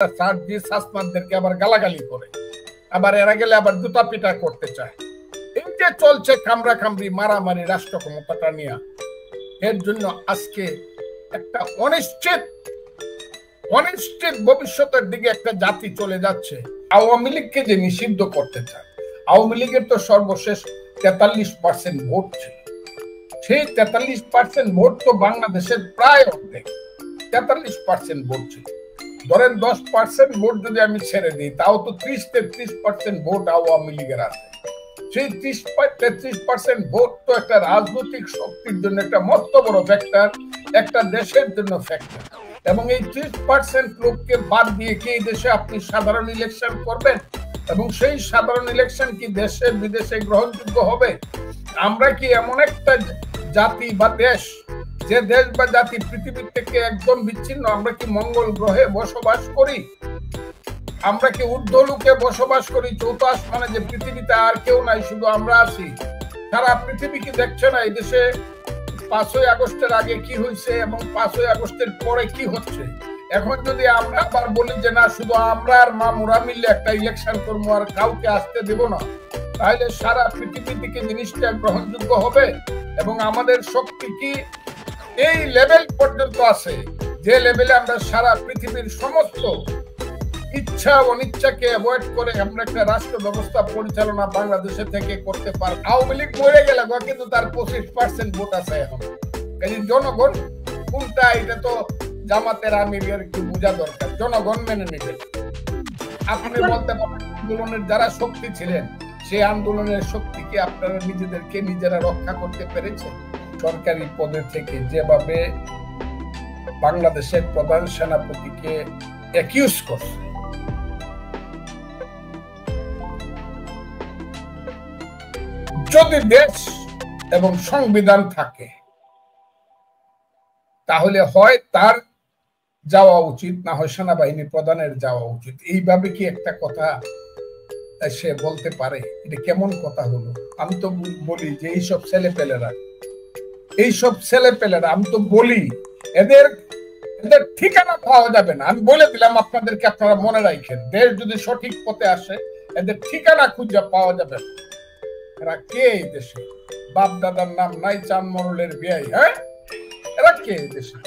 সার দিয়ে সাসমানদেরকে আবার গালাগালি করে, আবার এরা গেলে আবার জুতা পিটা করতে চায়। এই যে চলছে কামড়া কামড়ি মারামারি রাষ্ট্র ক্ষমতাটা নিয়ে, এর জন্য আজকে একটা অনিশ্চিত ভবিষ্যতের দিকে একটা জাতি চলে যাচ্ছে। আওয়ামী লীগকে যে নিষিদ্ধ করতে চায়, আওয়ামী লীগের তো সর্বশেষ 43% ভোট ছিল। সেই 43% ভোট তো বাংলাদেশের প্রায় অর্ধেক, 43% ভোট ছিল। ধরেন 10% ভোট যদি আমি ছেড়ে দিই, তাও তো 30-33% ভোট আওয়ামী লীগের আছে। সেই 30-33% ভোট তো একটা রাজনৈতিক শক্তির জন্য একটা মস্ত বড় ফ্যাক্টর, একটা দেশের জন্য ফ্যাক্টর। এবং এই 30% লোককে বাদ দিয়ে কি এই দেশে আপনি সাধারণ ইলেকশন করবেন? এবং সেই সাধারণ ইলেকশন কি দেশে বিদেশে গ্রহণযোগ্য হবে? আমরা কি এমন একটা জাতি বা দেশ, যে দেশ বা জাতি পৃথিবীর থেকে একদম বিচ্ছিন্ন? আমরা কি মঙ্গল গ্রহে বসবাস করি? আমরা কি ঊর্ধ্বলোকে বসবাস করি? চৌথ আসমানে যে পৃথিবীতে আর কেউ নাই, শুধু আমরা আছি? সারা পৃথিবী কি দেখছে না এই দেশে 5ই আগস্টের আগে কি হয়েছে এবং 5ই আগস্টের পরে কি হচ্ছে? এখন যদি আমরা আবার বলি যে না, শুধু আমরা আর মামুরা মিললে একটা ইলেকশন করবো আর কাউকে আসতে দেব না, তাহলে সারা পৃথিবী থেকে জিনিসটা গ্রহণযোগ্য হবে? এবং আমাদের শক্তি কি এই লেভেল পর্যন্ত আছে, যে লেভেলে আমরা সারা পৃথিবীর সমস্ত ইচ্ছা অনিচ্ছাকে অ্যাভয়েড করে আমরা একটা রাষ্ট্র ব্যবস্থা পরিচালনা বাংলাদেশে থেকে করতে পারি? আওয়ামী লীগ মরে গেল, কিন্তু তার 25% ভোট আছে এখন। এই জনগণ কোনটা, এটা তো জামাতের আমিরের একটু বোঝা দরকার। জনগণ মেনে নেবে। আপনি বলতে পারেন আন্দোলনের যারা শক্তি ছিলেন, সেই আন্দোলনের শক্তি কি আপনারা নিজেদেরকে নিজেরা রক্ষা করতে পেরেছে? সরকারি পদে থেকে যেভাবে বাংলাদেশের প্রধান সেনাপতিকে অ্যাকিউজ করছে, যদি দেশ এবং সংবিধান থাকে তাহলে হয় তার যাওয়া উচিত, না হয় সেনাবাহিনী প্রধানের যাওয়া উচিত। এইভাবে কি একটা কথা সে বলতে পারে? এটা কেমন কথা হলো? আমি তো বলি যে এইসব ছেলেপেলেরা আমি তো বলি এদের ঠিকানা পাওয়া যাবে না। আমি বলে দিলাম আপনাদেরকে, আপনারা মনে রাখেন, দেশ যদি সঠিক পথে আসে এদের ঠিকানা খুঁজে পাওয়া যাবে না। এরা কে এই দেশে? বাপ দাদার নাম নাই, চান মরলের বিয়াই। হ্যাঁ, এরা কে এই দেশে?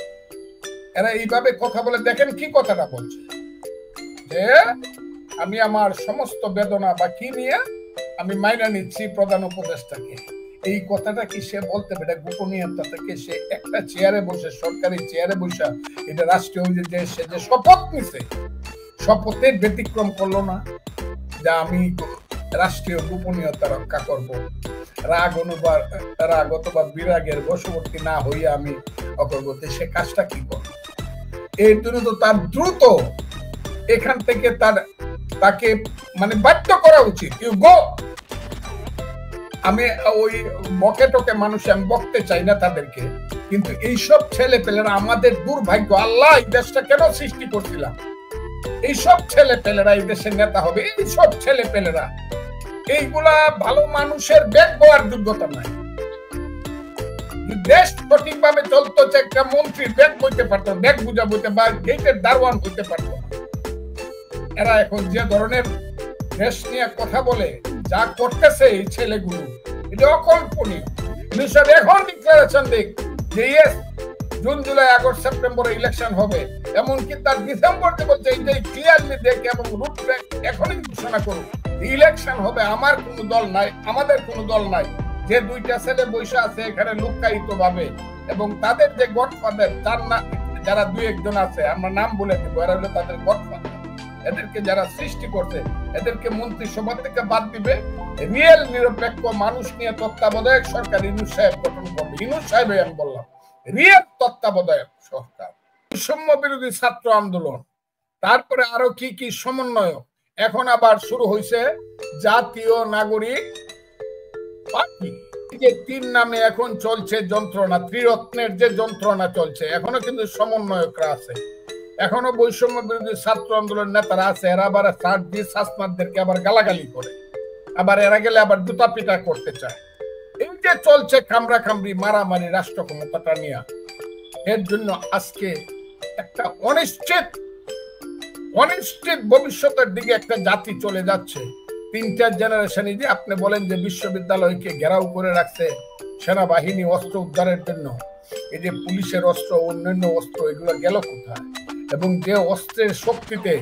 এরা এইভাবে কথা বলে, দেখেন কি কথাটা বলছে, যে আমি আমার সমস্ত বেদনা বা কি নিয়ে আমি মাইনা নিচ্ছি প্রধান উপদেষ্টাকে। এই কথাটা কি সে বলতে পারে? গোপনীয়তা থেকে সে একটা চেয়ারে বসে, সরকারি চেয়ারে বসে, এটা রাষ্ট্রীয় যে সে যে শপথ নিছে, শপথের ব্যতিক্রম করলো না, যে আমি রাষ্ট্রীয় গোপনীয়তা রক্ষা করব, রাগ অথবা বিরাগের বশবর্তী না হইয়া আমি অগ্রগতি, সে কাজটা কি করবে? এর জন্য তো তার দ্রুত এখান থেকে তাকে মানে বাধ্য করা উচিত। You go. আমি ওই বকেটকে মানুষ আমি বকতে চাই না তাদেরকে, কিন্তু এইসব ছেলে পেলেরা আমাদের দুর্ভাগ্য। আল্লাহ এই দেশটা কেন সৃষ্টি করছিলাম? এইসব ছেলে পেলেরা এই দেশের নেতা হবে। এইসব ছেলে পেলেরা, এইগুলা ভালো মানুষের ব্যাগ বওয়ার যোগ্যতা নাই। দেশ সঠিকভাবে চলতো, একটা মন্ত্রী ব্যাগ বইতে পারতো, ব্যাগ বুঝা বইতে বা গেটের দারোয়ান হইতে পারতো। এরা এখন যে ধরনের দেশ নিয়ে কথা বলে, যা করতেছে এই ছেলেগুলো, এটা অকল্পনীয়। এখন ডিক্লারেশন দিক যে জুন জুলাই আগস্ট সেপ্টেম্বরে ইলেকশন হবে, এমনকি তার ডিসেম্বরতে বলছে এইটাই ক্লিয়ারলি দেখে এবং রুটম্যাপ এখনই ঘোষণা করুন ইলেকশন হবে। আমার কোনো দল নাই, আমাদের কোনো দল নাই, যে দুইটা ছেলে বসে আছে এখানে লুকায়িত ভাবে, এবং তাদের যে গডফাদার, তার না যারা দুই একজন আছে, আমরা নাম বলে দেবো, এরা হলো তাদের গডফাদার। এদেরকে যারা সৃষ্টি করছে, এদেরকে মন্ত্রিসভা থেকে বাদ দিবে, রিয়েল নিরপেক্ষ মানুষ নিয়ে তত্ত্বাবধায়ক সরকার ইউনূস সাহেব গঠন করবে। ইউনূস সাহেব আমি বললাম, রিয়েল তত্ত্বাবধায়ক সরকার। বৈষম্য বিরোধী ছাত্র আন্দোলন, তারপরে আরো কি কি সমন্বয়, এখন আবার শুরু হয়েছে জাতীয় নাগরিক পার্টি। যে 3 নামে এখন চলছে যন্ত্রণা, ত্রিরত্নের যে যন্ত্রণা চলছে, এখনো কিন্তু সমন্বয়করা আছে, এখনো বৈষম্য বিরোধী ছাত্র আন্দোলন নেতারা আছে। এরা আবার সার দিয়ে সাসমানদেরকে আবার গালাগালি করে, আবার এরা গেলে আবার জুতা পিটা করতে চায়। এই যে চলছে কামড়া কামড়ি মারামারি রাষ্ট্র ক্ষমতাটা নিয়ে, এর জন্য আজকে একটা অনিশ্চিত অনিশ্চিত ভবিষ্যতের দিকে একটা জাতি চলে যাচ্ছে। 3টা জেনারেশনই যে আপনি বলেন যে বিশ্ববিদ্যালয়কে ঘেরাও করে রাখছে সেনাবাহিনী অস্ত্র উদ্ধারের জন্য, এই যে পুলিশের অস্ত্র, অন্যান্য অস্ত্র, এগুলো গেল কোথায়? এবং যে অস্ত্রের শক্তিতে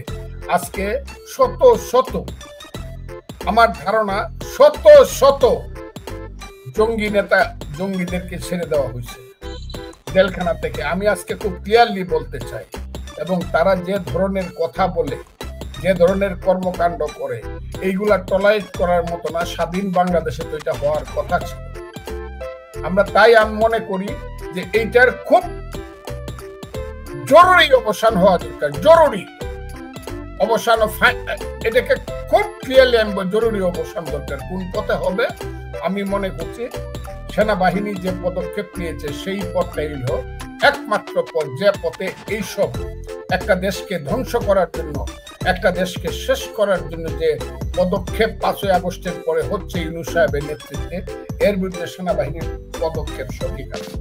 আজকে শত শত, আমার ধারণা শত শত জঙ্গি নেতা, জঙ্গিদেরকে ছেড়ে দেওয়া হয়েছে জেলখানা থেকে। আমি আজকে খুব ক্লিয়ারলি বলতে চাই, এবং তারা যে ধরনের কথা বলে, যে ধরনের কর্মকাণ্ড করে, এইগুলা টলারেট করার মতো না। স্বাধীন বাংলাদেশে তো এটা হওয়ার কথা ছিল। আমরা তাই আমি মনে করি যে এইটার খুব জরুরি অবসান হওয়া দরকার, জরুরি অবসান। এটাকে খুব ক্লিয়ারলি আমি জরুরি অবসান দরকার। কোন পথে হবে? আমি মনে করছি সেনাবাহিনী যে পদক্ষেপ নিয়েছে সেই পথটাই হলো একমাত্র পথ, যে পথে এইসব একটা দেশকে ধ্বংস করার জন্য, একটা দেশকে শেষ করার জন্য যে পদক্ষেপ 5ই আগস্টের পরে হচ্ছে ইউনূস সাহেবের নেতৃত্বে, এর বিরুদ্ধে সেনাবাহিনীর পদক্ষেপ সঠিক আছে।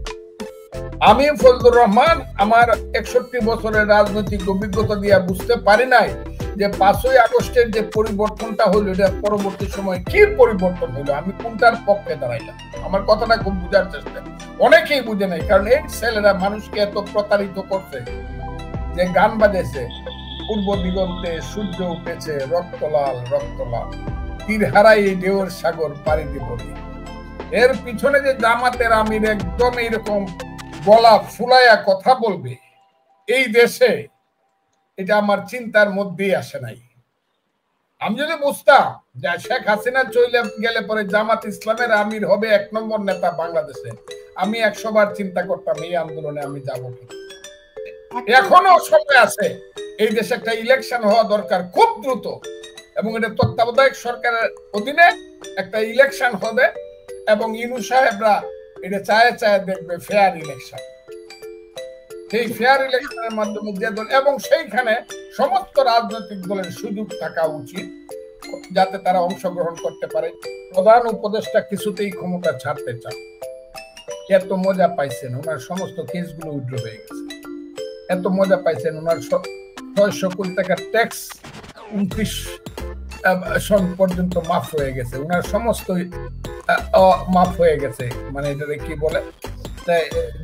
আমি ফজলুর রহমান আমার 61 বছরের রাজনৈতিক অভিজ্ঞতা দিয়ে বুঝতে পারি নাই যে 5ই আগস্টের যে পরিবর্তনটা হলো, এটা পরবর্তী সময় কি পরিবর্তন হলো, আমি কোনটার পক্ষে দাঁড়াইলাম। আমার কথাটা খুব বুঝার চেষ্টা, অনেকেই বুঝে নাই। কারণ এই ছেলেরা মানুষকে এত প্রতারিত করছে যে গান বাজেছে, পূর্ব দিগন্তে সূর্য উঠেছে রক্তলাল রক্তলাল, তীর হারাই ঢেউর সাগর পাড়ি দিব। এর পিছনে যে জামাতের আমির একদম এইরকম গলা ফুলাইয়া কথা বলবে এই দেশে, এটা আমার চিন্তার মধ্যেই আসে নাই। আমি যদি বুঝতাম যে শেখ হাসিনা চলে গেলে পরে জামাত ইসলামের আমির হবে 1 নম্বর নেতা বাংলাদেশে, আমি 100 বার চিন্তা করতাম এই আন্দোলনে আমি যাবো কি। এখনো সময় আছে, এই দেশে একটা ইলেকশন হওয়া দরকার খুব দ্রুত, এবং এটা তত্ত্বাবধায়ক সরকারের অধীনে একটা ইলেকশন হবে, এবং ইউনূস সাহেবরা এটা চায়ে চায়ে দেখবে ফেয়ার ইলেকশন। সেই ফেয়ার ইলেকশনের মাধ্যমে যে দল, এবং সেইখানে সমস্ত রাজনৈতিক দলের সুযোগ থাকা উচিত যাতে তারা অংশগ্রহণ করতে পারে। প্রধান উপদেষ্টা কিছুতেই ক্ষমতা ছাড়তে চান, এত মজা পাইছেন, ওনার সমস্ত কেসগুলো উইথড্র হয়ে গেছে। এত মজা পাইছেন, ওনার 600 কোটি টাকার ট্যাক্স 29 সন পর্যন্ত মাফ হয়ে গেছে, ওনার সমস্ত মাফ হয়ে গেছে। মানে এটারে কি বলে,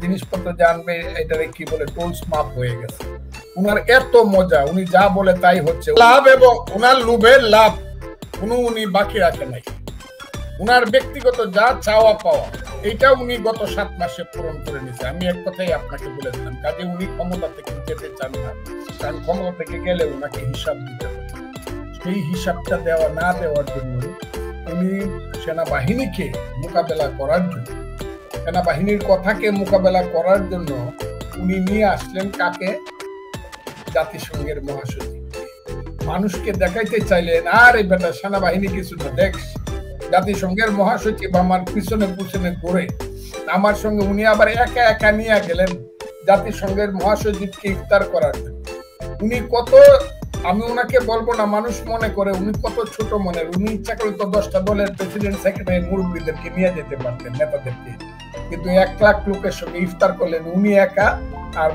জিনিসপত্র জানবে, এটারে কি বলে, টোলস মাফ হয়ে গেছে। উনার এত মজা, উনি যা বলে তাই হচ্ছে, লাভ এবং উনার লোভের লাভ কোনো উনি বাকি রাখে নাই। উনার ব্যক্তিগত যা চাওয়া পাওয়া, এটা উনি গত 7 মাসে পূরণ করে নিছে। আমি এক কথাই আপনাকে বলেছিলাম, কাজে উনি ক্ষমতা থেকে যেতে চান না, কারণ ক্ষমতা থেকে গেলে উনাকে হিসাব দিতে হবে। সেই হিসাবটা দেওয়া না দেওয়ার জন্য উনি সেনাবাহিনীকে মোকাবেলা করার জন্য, সেনাবাহিনীর কথাকে মোকাবেলা করার জন্য উনি নিয়ে আসলেন কাকে? জাতিসংঘের মহাসচিব। মানুষকে দেখাইতে চাইলেন, আরে বেটা সেনাবাহিনী কিছু না, দেখ জাতিসংঘের মহাসচিব আমার পিছনে পিছনে ঘুরে। আমার সঙ্গে উনি আবার একা একা নিয়ে গেলেন জাতিসংঘের মহাসচিবকে ইফতার করার জন্য। উনি কত, আমি ওনাকে বলবো না, মানুষ মনে করে উনি কত ছোট মনের। উনি ইচ্ছা করে তো 10টা দলের প্রেসিডেন্ট সেক্রেটারি মুরব্বীদেরকে নিয়ে যেতে পারতেন, নেতাদেরকে, কিন্তু 1 লাখ লোকের সঙ্গে ইফতার করলেন উনি একা আর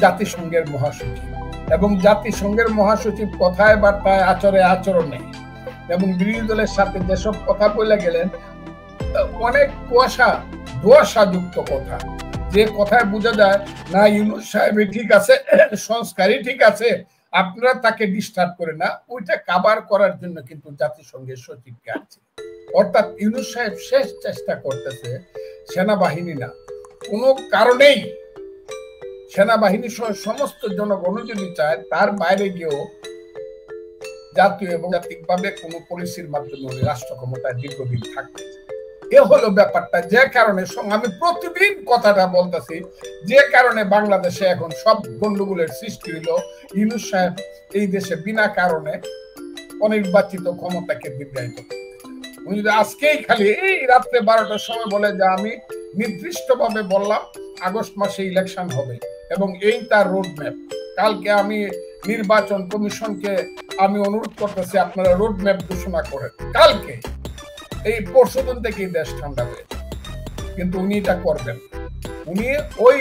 জাতিসংঘের মহাসচিব। এবং জাতিসংঘের মহাসচিব কথায় বার্তায় আচরে আচরণে এবং বিরোধী দলের সাথে যেসব কথা বলে গেলেন, অনেক কুয়াশা যুক্ত কথা, যে কথায় বোঝা যায় না ইউনূস সাহেব ঠিক আছে, সংস্কারই ঠিক আছে, আপনারা তাকে ডিস্টার্ব করে না, ওইটা কাভার করার জন্য কিন্তু জাতিসংঘের সচিবকে আছে। অর্থাৎ ইউনূস সাহেব শেষ চেষ্টা করতেছে সেনাবাহিনী না, কোনো কারণেই সেনাবাহিনী সহ সমস্ত জনগণ যদি চায় তার বাইরে গিয়েও জাতীয় এবং জাতিকভাবে কোন পলিসির মাধ্যমে রাষ্ট্র ক্ষমতায় দীর্ঘদিন থাকবে। এ হলো ব্যাপারটা, যে কারণে আমি প্রতিদিন কথাটা বলতেছি, যে কারণে বাংলাদেশে এখন সব গন্ডগোলের সৃষ্টি হইল। ইউনূস সাহেব এই দেশে বিনা কারণে অনির্বাচিত ক্ষমতাকে দীর্ঘায়িত করতে চায়। উনি যদি আজকেই খালি এই রাত্রে 12টার সময় বলে যে আমি নির্দিষ্টভাবে বললাম আগস্ট মাসে ইলেকশন হবে এবং এই তার রোড ম্যাপ, কালকে আমি নির্বাচন কমিশনকে আমি অনুরোধ করতেছি আপনারা রোড ম্যাপ ঘোষণা করেন, কালকে এই পরশুদিন থেকেই দেশ ঠান্ডা হয়ে, কিন্তু উনি এটা করবেন। উনি ওই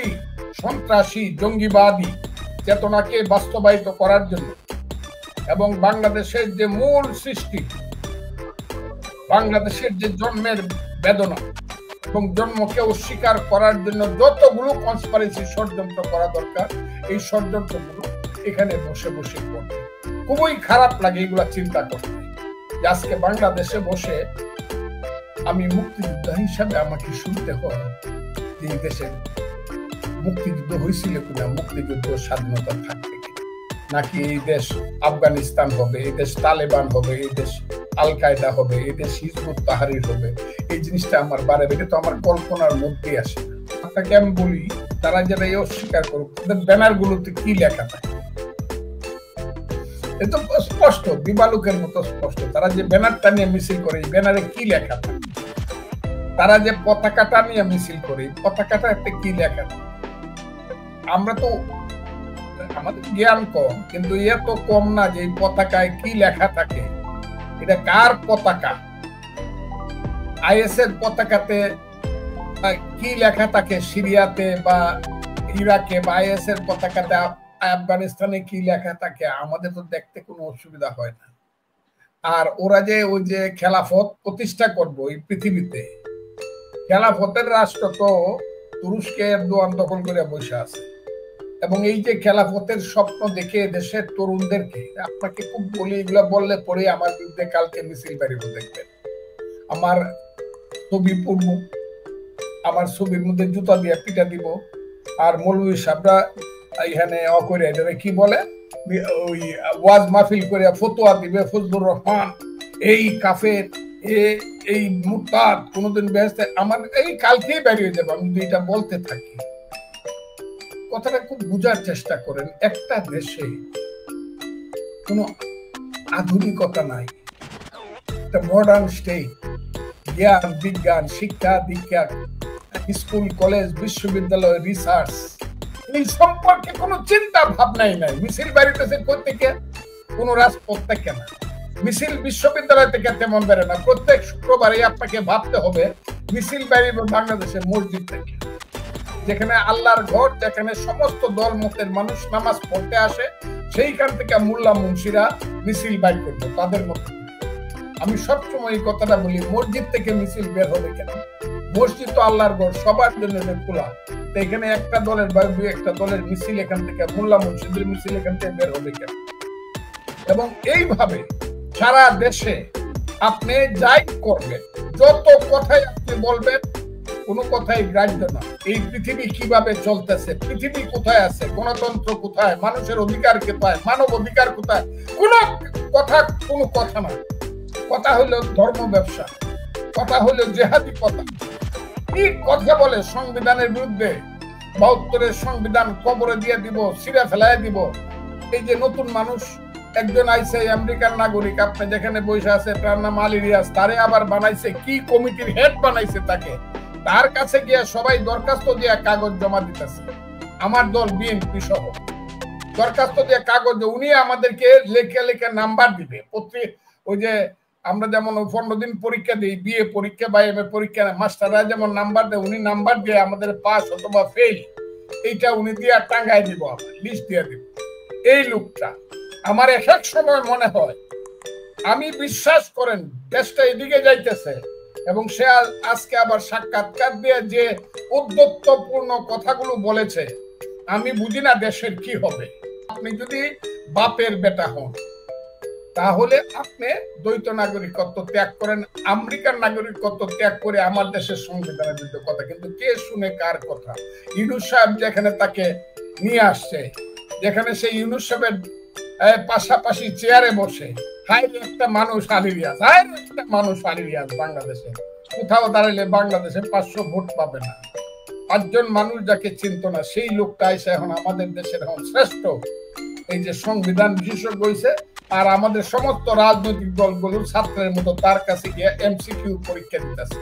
সন্ত্রাসী জঙ্গিবাদী চেতনাকে বাস্তবায়িত করার জন্য এবং বাংলাদেশের যে মূল সৃষ্টি, বাংলাদেশের যে জন্মের বেদনা এবং জন্মকে অস্বীকার করার জন্য যতগুলো কনস্পিরেসি ষড়যন্ত্র করা দরকার, এই ষড়যন্ত্রগুলো এখানে বসে বসে করতে খুবই খারাপ লাগে এগুলা চিন্তা করতে। আজকে বাংলাদেশে বসে আমি মুক্তিযোদ্ধা হিসাবে আমাকে শুনতে হয় যে এই দেশে মুক্তিযুদ্ধ হয়েছিল কিনা, মুক্তিযুদ্ধ স্বাধীনতা থাকবে কিনা, নাকি এই দেশ আফগানিস্তান হবে, এই দেশ তালেবান হবে, এই দেশ আল কায়দা হবে, এই দেশ হিজবুত তাহরির হবে। এই জিনিসটা আমার বারে বেড়ে তো আমার কল্পনার মধ্যে আসে। আপনাকে আমি বলি, তারা যারা এই অস্বীকার করুক, তাদের ব্যানার গুলোতে কি লেখা থাকে এ তো স্পষ্ট, দিবালুকের মতো স্পষ্ট। তারা যে ব্যানারটা নিয়ে মিছিল করে, এই ব্যানারে কি লেখা থাকে? তারা যে পতাকাটা নিয়ে মিছিল করে, পতাকাটা একটা কি লেখা থাকে? আমরা তো, আমাদের জ্ঞান কম, কিন্তু এত কম না যে এই পতাকায় কি লেখা থাকে। এটা কার পতাকা? আইএস এর পতাকাতে কি লেখা থাকে সিরিয়াতে বা ইরাকে, বা আইএস এর পতাকাতে আফগানিস্তানে কি লেখা থাকে? আমাদের তো দেখতে কোনো অসুবিধা হয় না। আর ওরা যে ওই যে খেলাফত প্রতিষ্ঠা করবো এই পৃথিবীতে, খেলাফতের রাষ্ট্র তো তুরস্কে এরদোয়ান দখল করে বসে আছে। এবং এই যে খেলাফতের স্বপ্ন দেখে দেশের তরুণদেরকে, আপনাকে খুব বলি, এগুলো বললে পরে আমার বিরুদ্ধে কালকে মিছিল বেরিয়ে দেখবেন। আমার ছবি পূর্ণ, আমার ছবির মধ্যে জুতা দিয়ে পিটা দিব, আর মৌলভী সাহেবরা এখানে অকরে এটারে কি বলে, ওই ওয়াজ মাহফিল করে ফতোয়া দিবে, ফজলুর রহমান এই কাফের, এই মুরতাদ, কোনোদিন বেহেশতে। আমার এই কালকেই বেরিয়ে যাবে আমি যদি এটা বলতে থাকি। কথাটা খুব বুঝার চেষ্টা করেন। একটা দেশে কোনো আধুনিকতা নাই, একটা মডার্ন স্টেট, জ্ঞান বিজ্ঞান শিক্ষা দীক্ষা, স্কুল কলেজ বিশ্ববিদ্যালয় রিসার্চ, এই সম্পর্কে কোনো চিন্তা ভাবনাই নাই। মিছিল বাড়িতেছে কোথেকে? কোন রাজপথ থেকে না, মিছিল বিশ্ববিদ্যালয় থেকে তেমন বেড়ে না। প্রত্যেক শুক্রবারে আপনাকে ভাবতে হবে মিছিল বেরিয়ে বাংলাদেশের মসজিদ থেকে, যেখানে আল্লাহর ঘর, যেখানে সমস্ত দল মতের মানুষ নামাজ পড়তে আসে, সেইখান থেকে মোল্লা মুন্সিরা মিছিল বাইর করবে তাদের মতো। আমি সবসময় এই কথাটা বলি, মসজিদ থেকে মিছিল বের হবে কেন? মসজিদ তো আল্লাহর ঘর, সবার জন্য খোলা। এখানে একটা দলের বা দুই একটা দলের মিছিল এখান থেকে, মোল্লা মুন্সিদের মিছিল এখান থেকে বের হবে কেন? এবং এইভাবে সারা দেশে আপনি যাই করবেন, যত কথাই আপনি বলবেন, কোনো কথাই গ্রাহ্য না। এই পৃথিবী কিভাবে চলতেছে, পৃথিবী কোথায় আছে, গণতন্ত্র কোথায়, মানুষের অধিকার কোথায়, মানব অধিকার কোথায়, কোনো কথা না। কথা হলো ধর্ম ব্যবসা, কথা হলো জেহাদি কথা। কি কথা বলে সংবিধানের বিরুদ্ধে, ৭২-এর সংবিধান কবরে দিয়ে দিব, ছিঁড়ে ফেলাই দিব। এই যে নতুন মানুষ একজন আইছে, আমেরিকার নাগরিক, আপনি যেখানে বসে আছে, তার নাম আলী রিয়াজ, তারে আবার বানাইছে কি কমিটির হেড বানাইছে তাকে। তার কাছে গিয়ে সবাই দরখাস্ত দিয়ে কাগজ জমা দিতেছে, আমার দল বিএনপি সহ দরখাস্ত দিয়ে কাগজ, উনি আমাদেরকে লেখে লেখে নাম্বার দিবে। ওই যে আমরা যেমন 15 দিন পরীক্ষা দিই, বিএ পরীক্ষা বা এমএ পরীক্ষা, মাস্টাররা যেমন নাম্বার দেয়, উনি নাম্বার দিয়ে আমাদের পাস অথবা ফেল এইটা উনি দিয়ে টাঙ্গাই দিব, লিস্ট দিয়ে দিব। এই লোকটা আমার এক এক সময় মনে হয়, আমি বিশ্বাস করেন দেশটা এদিকে যাইতেছে, এবং সে আজকে আবার সাক্ষাৎকার দিয়ে যে উদ্ধত্তপূর্ণ কথাগুলো বলেছে, আমি বুঝি না দেশের কি হবে। আপনি যদি বাপের বেটা হন, তাহলে আপনি দ্বৈত নাগরিকত্ব ত্যাগ করেন, আমেরিকার নাগরিকত্ব ত্যাগ করে আমার দেশের সংবিধানের বিরুদ্ধে কথা। কিন্তু কে শুনে কার কথা? ইউনূস সাহেব যেখানে তাকে নিয়ে আসছে, যেখানে সেই ইউনূস সাহেবের পাশাপাশি চেয়ারে বসে, হাই একটা মানুষ আলী রিয়াজ, হাই একটা মানুষ আলী রিয়াজ বাংলাদেশে কোথাও দাঁড়ালে বাংলাদেশে 500 ভোট পাবে না। 5 জন মানুষ যাকে চিনত না, সেই লোকটা এসে এখন আমাদের দেশের এখন শ্রেষ্ঠ এই যে সংবিধান বিশেষজ্ঞ হয়েছে। আর আমাদের সমস্ত রাজনৈতিক দলগুলোর ছাত্রের মতো তার কাছে গিয়ে এমসিকিউ পরীক্ষা দিতেছে,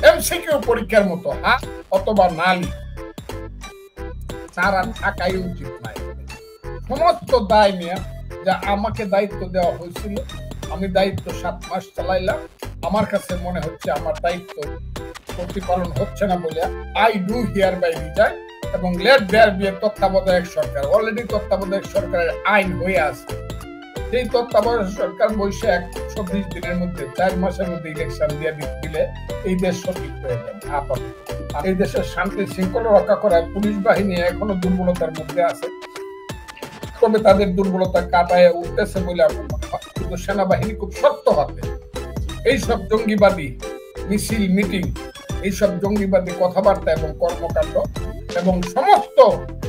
এমসিকিউ পরীক্ষার মতো, হ্যাঁ অথবা নালি। তার আর থাকাই উচিত নাই। সমস্ত দায় নিয়ে যা আমাকে দায়িত্ব দেওয়া হয়েছিল, আমি দায়িত্ব 7 মাস চালাইলাম। আমার কাছে মনে হচ্ছে আমার দায়িত্ব প্রতিপালন হচ্ছে না বলে I do hereby resign, এবং লেট দেয়ার বি এ তত্ত্বাবধায়ক সরকার। অলরেডি তত্ত্বাবধায়ক সরকারের আইন হয়ে আছে, সেই তত্ত্বাবধায়ক সরকার বসে 120 দিনের মধ্যে 4 মাসের মধ্যে ইলেকশন দিয়ে দিলে এই দেশ সঠিক হয়ে যাবে। আপাতত এই দেশের শান্তি শৃঙ্খলা রক্ষা করার পুলিশ বাহিনী এখনো দুর্বলতার মধ্যে আছে, তবে তাদের দুর্বলতা কাটায় উঠতেছে বলে আমার মনে হয়। কিন্তু সেনাবাহিনী খুব শক্ত হাতে এইসব জঙ্গিবাদী মিছিল মিটিং, এইসব জঙ্গিবাদী কথাবার্তা এবং কর্মকাণ্ড এবং সমস্ত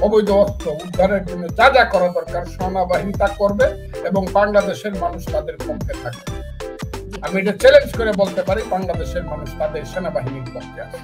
অবৈধ অস্ত্র উদ্ধারের জন্য যা যা করা দরকার সেনাবাহিনী তা করবে এবং বাংলাদেশের মানুষ তাদের পক্ষে থাকবে। আমি এটা চ্যালেঞ্জ করে বলতে পারি, বাংলাদেশের মানুষ তাদের সেনাবাহিনীর পক্ষে আছে।